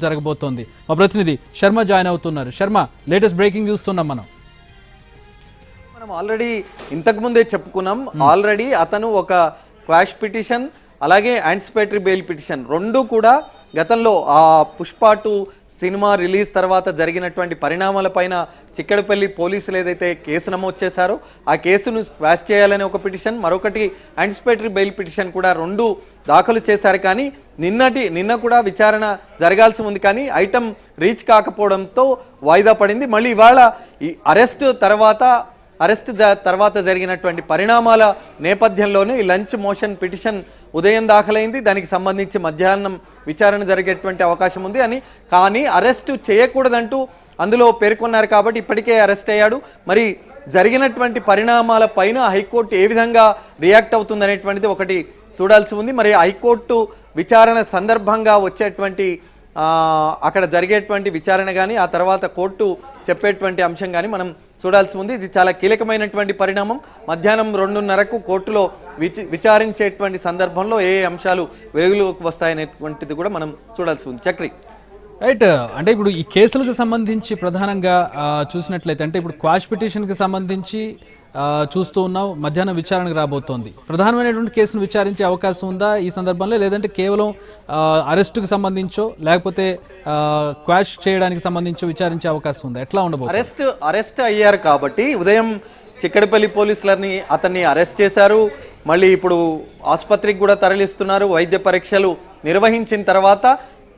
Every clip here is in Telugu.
జరగబోతోంది. మా ప్రతినిధి శర్మ జాయిన్ అవుతున్నారు. శర్మ, లేటెస్ట్ బ్రేకింగ్ చూస్తున్నాం మనం ఆల్రెడీ ఇంతకు ముందే చెప్పుకున్నాం. ఆల్రెడీ అతను ఒక క్వాష్ పిటిషన్ అలాగే యాంటిసిపేటరీ బెయిల్ పిటిషన్ రెండు కూడా గతంలో ఆ పుష్ప 2 సినిమా రిలీజ్ తర్వాత జరిగినటువంటి పరిణామాలపైన చిక్కడపల్లి పోలీసులు ఏదైతే కేసు నమోదు చేశారో ఆ కేసును క్వాష్ చేయాలని ఒక పిటిషన్, మరొకటి యాంటిసిపేటరీ బెయిల్ పిటిషన్ కూడా రెండు దాఖలు చేశారు. కానీ నిన్న కూడా విచారణ జరగాల్సి ఉంది, కానీ ఐటమ్ రీచ్ కాకపోవడంతో వాయిదా పడింది. మళ్ళీ ఇవాళ ఈ అరెస్ట్ తర్వాత జరిగినటువంటి పరిణామాల నేపథ్యంలోనే ఈ లంచ్ మోషన్ పిటిషన్ ఉదయం దాఖలైంది. దానికి సంబంధించి మధ్యాహ్నం విచారణ జరిగేటువంటి అవకాశం ఉంది అని, కానీ అరెస్టు చేయకూడదంటూ అందులో పేర్కొన్నారు కాబట్టి ఇప్పటికే అరెస్ట్ అయ్యాడు. మరి జరిగినటువంటి పరిణామాల పైన హైకోర్టు ఏ విధంగా రియాక్ట్ అవుతుంది అనేటువంటిది ఒకటి చూడాల్సి ఉంది. మరి హైకోర్టు విచారణ సందర్భంగా వచ్చేటువంటి అక్కడ జరిగేటువంటి విచారణ కానీ ఆ తర్వాత కోర్టు చెప్పేటువంటి అంశం కానీ మనం చూడాల్సి ఉంది. ఇది చాలా కీలకమైనటువంటి పరిణామం. మధ్యాహ్నం 2:30కు కోర్టులో విచారించేటువంటి సందర్భంలో ఏ అంశాలు వెలుగులోకి వస్తాయనేటువంటిది కూడా మనం చూడాల్సి ఉంది. చక్రి, రైట్. అంటే ఇప్పుడు ఈ కేసులకు సంబంధించి ప్రధానంగా చూసినట్లయితే, అంటే ఇప్పుడు క్వాష్ పిటిషన్కి సంబంధించి చూస్తూ ఉన్నాం, మధ్యాహ్నం విచారణకు రాబోతోంది. ప్రధానమైనటువంటి కేసును విచారించే అవకాశం ఉందా ఈ సందర్భంలో, లేదంటే కేవలం అరెస్టుకు సంబంధించో లేకపోతే క్వాష్ చేయడానికి సంబంధించో విచారించే అవకాశం ఉందా? ఎట్లా ఉండబోతుంది? అరెస్ట్ అయ్యారు కాబట్టి ఉదయం చిక్కడపల్లి పోలీసులని అతన్ని అరెస్ట్ చేశారు. మళ్ళీ ఇప్పుడు ఆసుపత్రికి కూడా తరలిస్తున్నారు. వైద్య పరీక్షలు నిర్వహించిన తర్వాత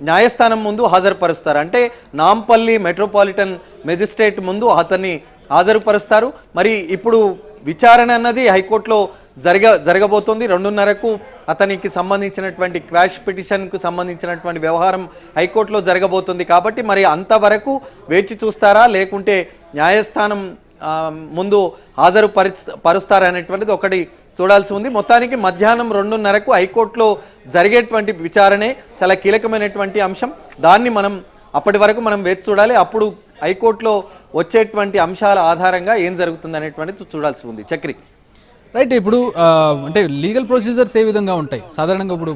న్యాయస్థానం ముందు హాజరుపరుస్తారు. అంటే నాంపల్లి మెట్రోపాలిటన్ మెజిస్ట్రేట్ ముందు అతన్ని హాజరుపరుస్తారు. మరి ఇప్పుడు విచారణ అన్నది హైకోర్టులో జరగబోతోంది. 2:30కు అతనికి సంబంధించినటువంటి క్వాష్ పిటిషన్కు సంబంధించినటువంటి వ్యవహారం హైకోర్టులో జరగబోతుంది. కాబట్టి మరి అంతవరకు వేచి చూస్తారా, లేకుంటే న్యాయస్థానం ముందు పరుస్తారా అనేటువంటిది ఒకటి చూడాల్సి ఉంది. మొత్తానికి మధ్యాహ్నం 2:30కు హైకోర్టులో జరిగేటువంటి విచారణే చాలా కీలకమైనటువంటి అంశం. దాన్ని మనం అప్పటి వరకు మనం వేచి చూడాలి. అప్పుడు హైకోర్టులో వచ్చేటువంటి అంశాల ఆధారంగా ఏం జరుగుతుంది అనేటువంటిది చూడాల్సి ఉంది. చక్రి, రైట్. ఇప్పుడు అంటే లీగల్ ప్రొసీజర్స్ ఏ విధంగా ఉంటాయి? సాధారణంగా ఇప్పుడు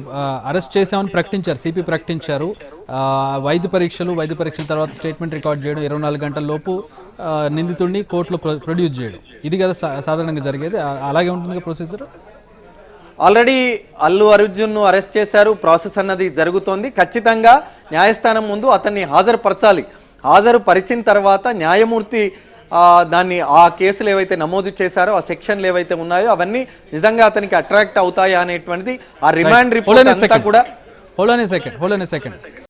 అరెస్ట్ చేసామని ప్రకటించారు, సిపి ప్రకటించారు. వైద్య పరీక్షల తర్వాత స్టేట్మెంట్ రికార్డ్ చేయడం, 24 గంటల లోపు నిందితుడిని కోర్టులో ప్రొడ్యూస్ చేయడం, ఇది కదా సాధారణంగా జరిగేది. అలాగే ఉంటుంది ప్రొసీజర్. ఆల్రెడీ అల్లు అర్జున్ను అరెస్ట్ చేశారు. ప్రాసెస్ అన్నది జరుగుతోంది. ఖచ్చితంగా న్యాయస్థానం ముందు అతన్ని హాజరుపరచాలి. హాజరుపరిచిన తర్వాత న్యాయమూర్తి దాన్ని ఆ కేసులు ఏవైతే నమోదు చేశారో ఆ సెక్షన్లు ఏవైతే ఉన్నాయో అవన్నీ నిజంగా అతనికి అట్రాక్ట్ అవుతాయా అనేటువంటిది ఆ రిమాండ్ రిపోర్ట్ అంతా కూడా. Hold on a second